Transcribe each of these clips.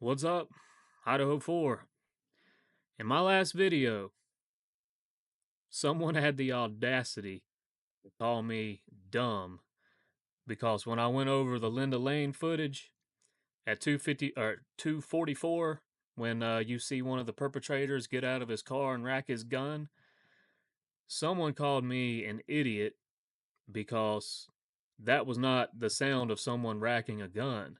What's up? Idaho 4. In my last video, someone had the audacity to call me dumb because when I went over the Linda Lane footage at 250 or 244, when you see one of the perpetrators get out of his car and rack his gun, someone called me an idiot because that was not the sound of someone racking a gun.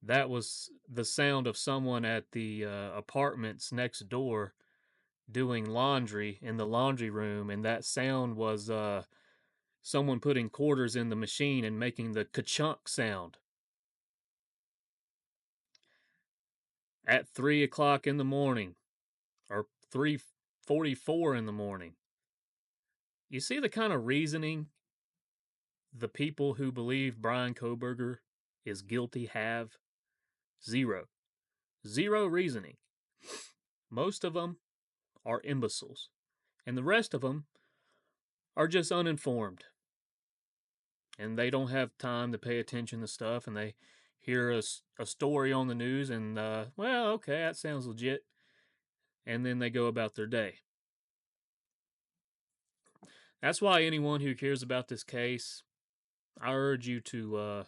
That was the sound of someone at the apartments next door doing laundry in the laundry room, and that sound was someone putting quarters in the machine and making the ka-chunk sound at 3 o'clock in the morning or 3:44 in the morning. You see the kind of reasoning the people who believe Brian Koberger is guilty have? Zero. Zero reasoning. Most of them are imbeciles, and the rest of them are just uninformed. And they don't have time to pay attention to stuff, and they hear a story on the news and, well, okay, that sounds legit. And then they go about their day. That's why anyone who cares about this case, I urge you to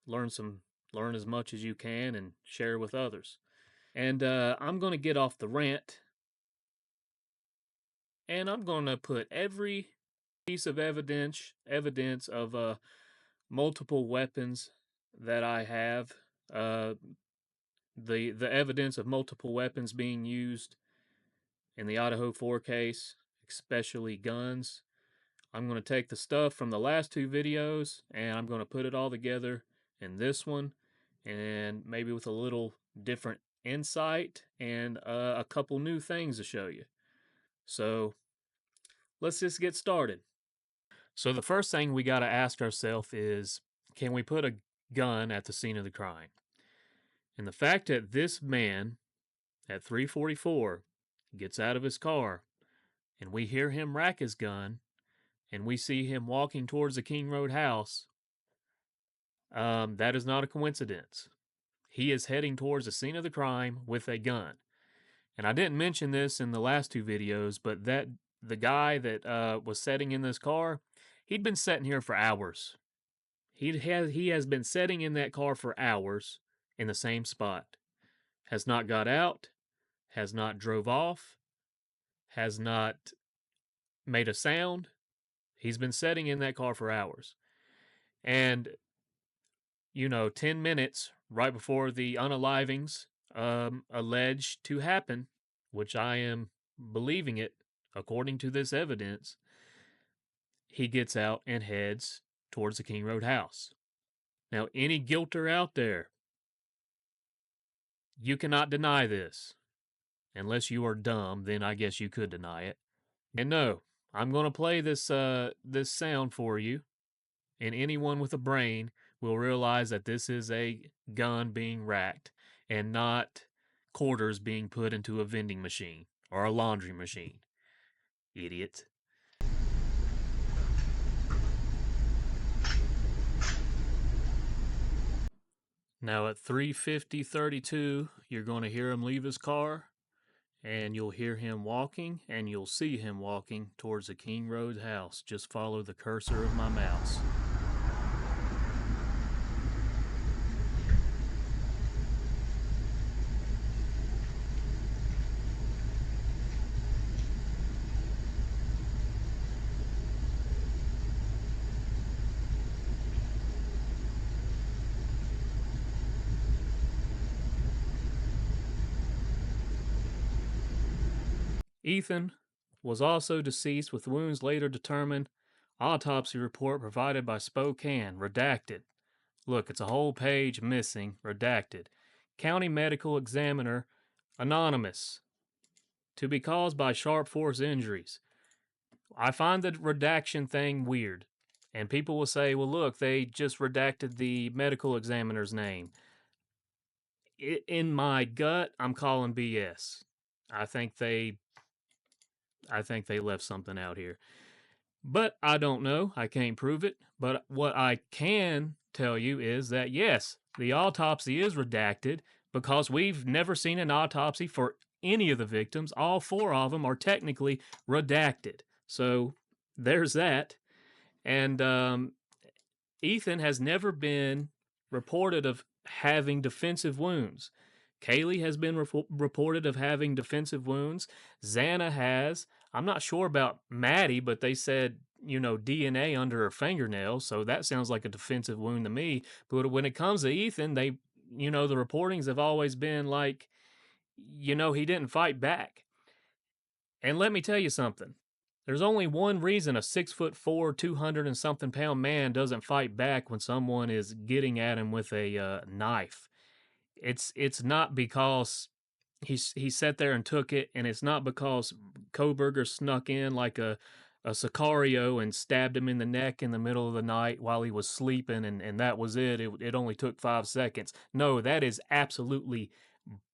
learn as much as you can and share with others. And I'm going to get off the rant, and I'm going to put every piece of evidence of multiple weapons that I have, the evidence of multiple weapons being used in the Idaho 4 case, especially guns. I'm going to take the stuff from the last two videos and I'm going to put it all together in this one, and maybe with a little different insight and a couple new things to show you. So let's just get started. So the first thing we got to ask ourselves is, can we put a gun at the scene of the crime? And the fact that this man at 3:44 gets out of his car and we hear him rack his gun and we see him walking towards the King Road house, that is not a coincidence. He is heading towards the scene of the crime with a gun. And I didn't mention this in the last two videos, but the guy that was sitting in this car, he'd been sitting here for hours. He has been sitting in that car for hours in the same spot. Has not got out, has not drove off, has not made a sound. He's been sitting in that car for hours. And, 10 minutes right before the unalivings alleged to happen, which I am believing it according to this evidence, he gets out and heads towards the King Road house. Now, any guilter out there, you cannot deny this. Unless you are dumb, then I guess you could deny it. And no, I'm going to play this sound for you, and anyone with a brain will realize that this is a gun being racked and not quarters being put into a vending machine or a laundry machine. Idiot. Now at 3:50:32, you're going to hear him leave his car, and you'll hear him walking, and you'll see him walking towards the King Road house. Just follow the cursor of my mouse. Ethan was also deceased with wounds later determined. Autopsy report provided by Spokane. Redacted. Look, it's a whole page missing. Redacted. County Medical Examiner. Anonymous. To be caused by sharp force injuries. I find the redaction thing weird. And people will say, well, look, they just redacted the medical examiner's name. In my gut, I'm calling BS. I think they left something out here. But I don't know. I can't prove it. But what I can tell you is that, yes, the autopsy is redacted because we've never seen an autopsy for any of the victims. All 4 of them are technically redacted. So there's that. And Ethan has never been reported of having defensive wounds. Kaylee has been reported of having defensive wounds. Xana has. I'm not sure about Maddie, but they said, DNA under her fingernails, so that sounds like a defensive wound to me. But when it comes to Ethan, the reportings have always been like, he didn't fight back. And let me tell you something. There's only one reason a 6'4", 200 and something pound man doesn't fight back when someone is getting at him with a knife. It's not because he sat there and took it, and it's not because Koberger snuck in like a Sicario and stabbed him in the neck in the middle of the night while he was sleeping, and that was it. It only took 5 seconds. No, that is absolutely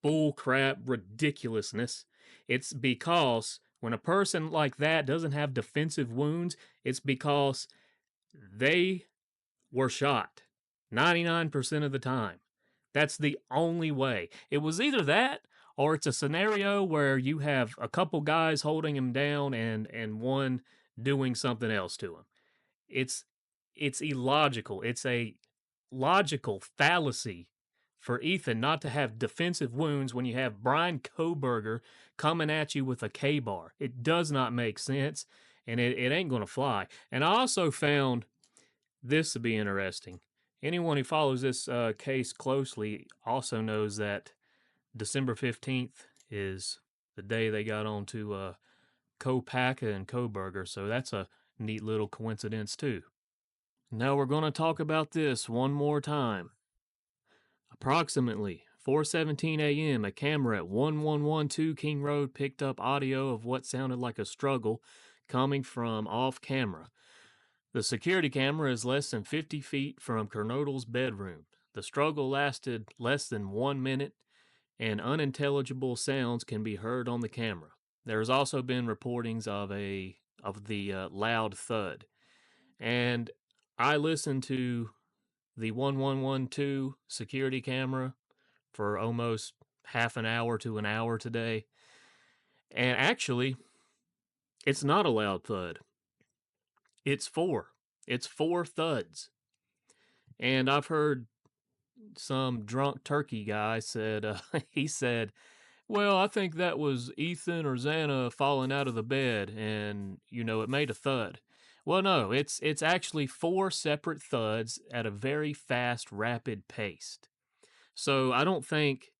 bullcrap ridiculousness. It's because when a person like that doesn't have defensive wounds, it's because they were shot 99% of the time. That's the only way. It was either that or it's a scenario where you have a couple guys holding him down and one doing something else to him. It's illogical. It's a logical fallacy for Ethan not to have defensive wounds when you have Brian Koberger coming at you with a K-bar. It does not make sense, and it ain't going to fly. And I also found this to be interesting. Anyone who follows this case closely also knows that December 15th is the day they got on to Kopaka and Koberger, so that's a neat little coincidence too. Now we're going to talk about this one more time. Approximately 4:17 a.m., a camera at 1112 King Road picked up audio of what sounded like a struggle coming from off camera. The security camera is less than 50 feet from Kernodle's bedroom. The struggle lasted less than 1 minute, and unintelligible sounds can be heard on the camera. There has also been reportings of the loud thud. And I listened to the 1112 security camera for almost half an hour to an hour today. And actually, it's not a loud thud. It's 4. It's 4 thuds. And I've heard some drunk turkey guy said, he said, well, I think that was Ethan or Xana falling out of the bed and, it made a thud. Well, no, it's actually 4 separate thuds at a very fast, rapid pace. So I don't think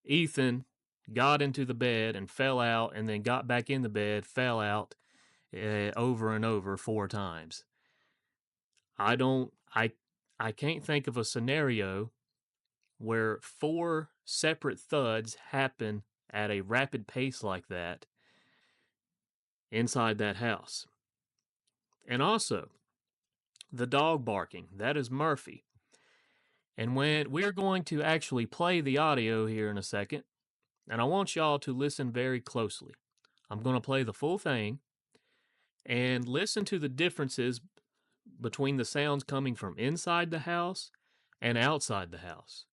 Ethan got into the bed and fell out and then got back in the bed, fell out over and over 4 times. I can't think of a scenario where 4 separate thuds happen at a rapid pace like that inside that house. And also, the dog barking, that is Murphy. And when we're going to actually play the audio here in a second, and I want y'all to listen very closely. I'm going to play the full thing and listen to the differences between the sounds coming from inside the house and outside the house.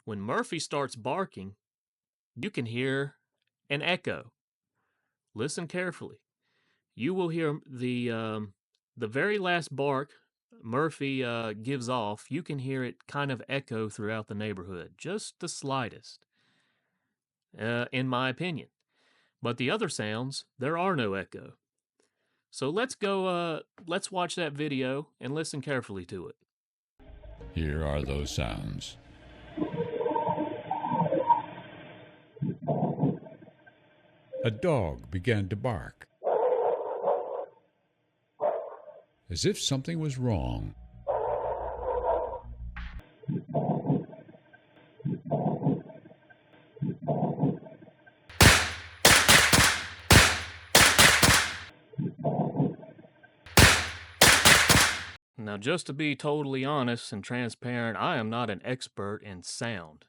When Murphy starts barking, you can hear an echo. Listen carefully. You will hear the very last bark Murphy gives off. You can hear it kind of echo throughout the neighborhood, just the slightest, in my opinion. But the other sounds, there are no echo. So let's watch that video and listen carefully to it. Here are those sounds. A dog began to bark, as if something was wrong. Now, just to be totally honest and transparent, I am not an expert in sound.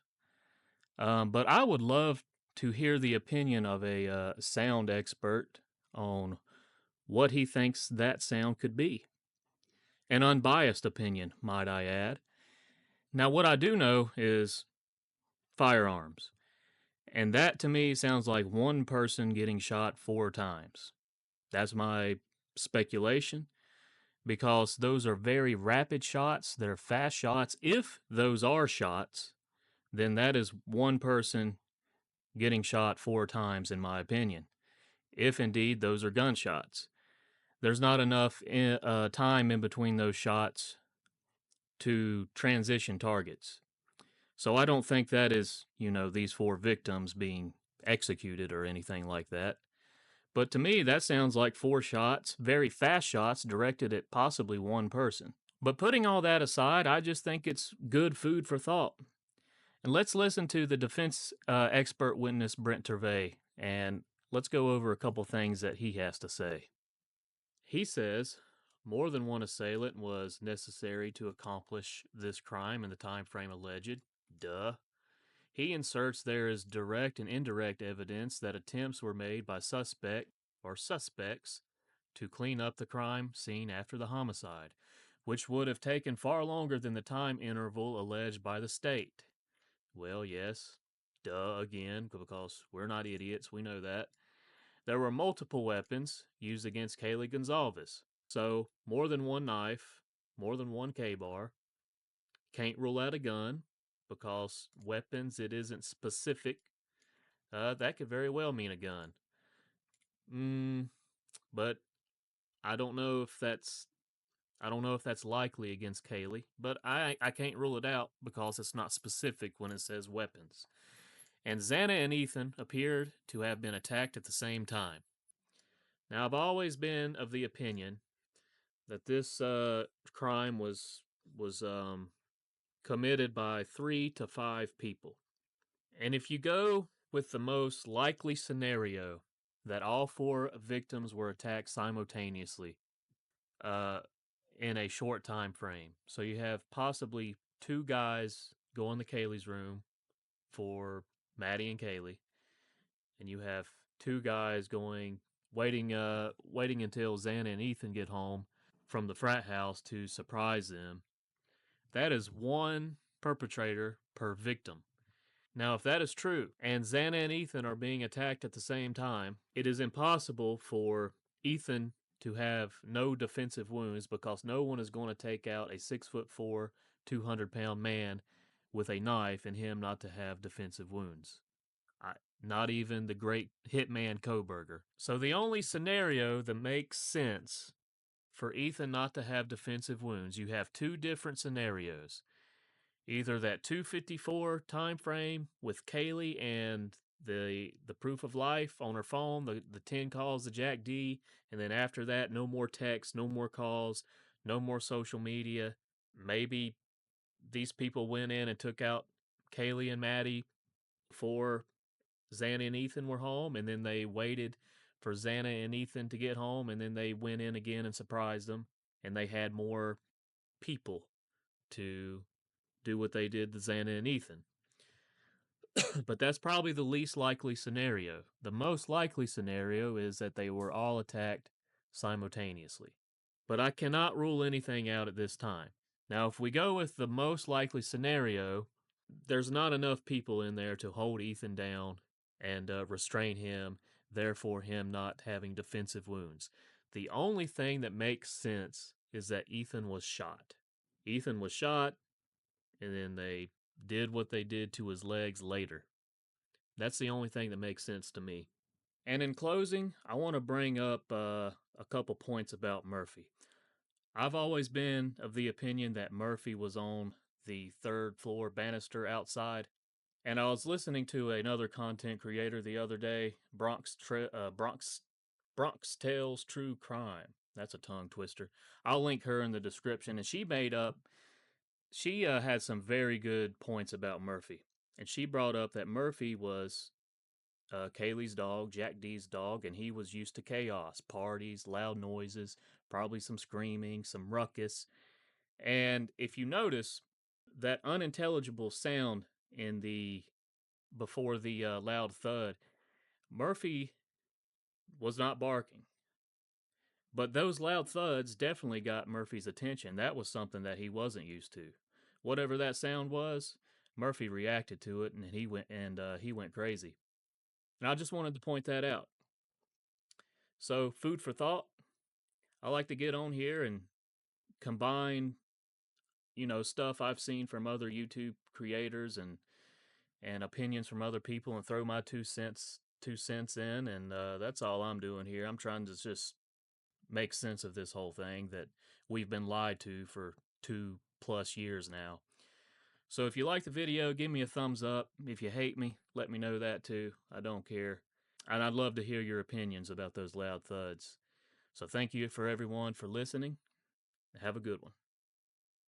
But I would love to hear the opinion of a sound expert on what he thinks that sound could be. An unbiased opinion, might I add. Now, what I do know is firearms. And that to me sounds like one person getting shot 4 times. That's my speculation because those are very rapid shots. They're fast shots. If those are shots, then that is one person getting shot 4 times, in my opinion. If indeed those are gunshots, there's not enough time in between those shots to transition targets. So I don't think that is, these 4 victims being executed or anything like that. But to me, that sounds like 4 shots, very fast shots directed at possibly one person. But putting all that aside, I just think it's good food for thought. And let's listen to the defense expert witness Brent Tervey, and let's go over a couple things that he has to say. He says more than one assailant was necessary to accomplish this crime in the time frame alleged. Duh. He inserts there is direct and indirect evidence that attempts were made by suspects to clean up the crime scene after the homicide, which would have taken far longer than the time interval alleged by the state. Well, yes, duh again, because we're not idiots, we know that. There were multiple weapons used against Kaylee Gonzalez, so more than one knife, more than one K-bar. Can't rule out a gun because weapons, it isn't specific. That could very well mean a gun. But I don't know if that's likely against Kaylee, but I can't rule it out because it's not specific when it says weapons. And Xana and Ethan appeared to have been attacked at the same time. Now, I've always been of the opinion that this crime was committed by 3 to 5 people. And if you go with the most likely scenario that all 4 victims were attacked simultaneously uh, in a short time frame, so you have possibly 2 guys go in the Kaylee's room for Maddie and Kaylee, and you have 2 guys waiting until Xana and Ethan get home from the frat house to surprise them. That is one perpetrator per victim. Now, if that is true, and Xana and Ethan are being attacked at the same time, it is impossible for Ethan to have no defensive wounds because no one is going to take out a 6'4", 200-pound man with a knife and him not to have defensive wounds. Not even the great hitman Koberger. So the only scenario that makes sense for Ethan not to have defensive wounds, you have 2 different scenarios. Either that 254 time frame with Kaylee and the proof of life on her phone, the 10 calls to Jack D, and then after that, no more texts, no more calls, no more social media. Maybe these people went in and took out Kaylee and Maddie before Xana and Ethan were home, and then they waited for Xana and Ethan to get home, and then they went in again and surprised them, and they had more people to do what they did to Xana and Ethan. But that's probably the least likely scenario. The most likely scenario is that they were all attacked simultaneously. But I cannot rule anything out at this time. Now, if we go with the most likely scenario, there's not enough people in there to hold Ethan down and restrain him, therefore, him not having defensive wounds. The only thing that makes sense is that Ethan was shot. Ethan was shot, and then they did what they did to his legs later. That's the only thing that makes sense to me. And in closing, I want to bring up a couple points about Murphy. I've always been of the opinion that Murphy was on the 3rd floor banister outside. And I was listening to another content creator the other day, Bronx Tales True Crime. That's a tongue twister. I'll link her in the description. And she had some very good points about Murphy. And she brought up that Murphy was Kaylee's dog, Jack D's dog, and he was used to chaos, parties, loud noises, probably some screaming, some ruckus. And if you notice, that unintelligible sound in the before the loud thud, Murphy was not barking. But those loud thuds definitely got Murphy's attention. That was something that he wasn't used to. whatever that sound was, Murphy reacted to it, and he went crazy. And I just wanted to point that out. So, food for thought. I like to get on here and combine, stuff I've seen from other YouTube creators and opinions from other people and throw my two cents in, and that's all I'm doing here. I'm trying to just make sense of this whole thing that we've been lied to for 2+ years now. So if you like the video, give me a thumbs up. If you hate me, let me know that too. I don't care. And I'd love to hear your opinions about those loud thuds. So thank you for everyone for listening. Have a good one.